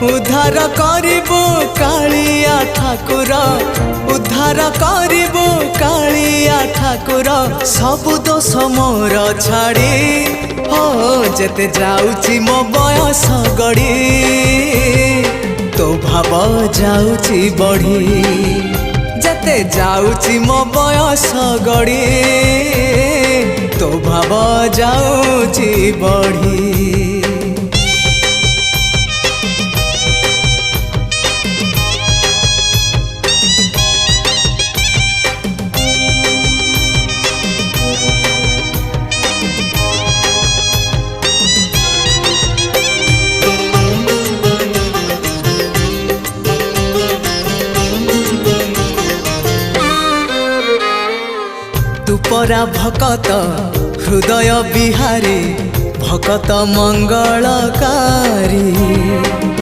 उद्धार करिबो कालिया ठाकुर उद्धार करिबो कालिया ठाकुर सबु दोष मोर छाड़ी हो जेते जाउची मो बयस गड़ी तो भाव जाउची बढ़ी जेते जाउची मो बयस गड़ी तो भाव जाउची बढ़ी। तुपरा भकत हृदय बिहारी भकत मंगलकारी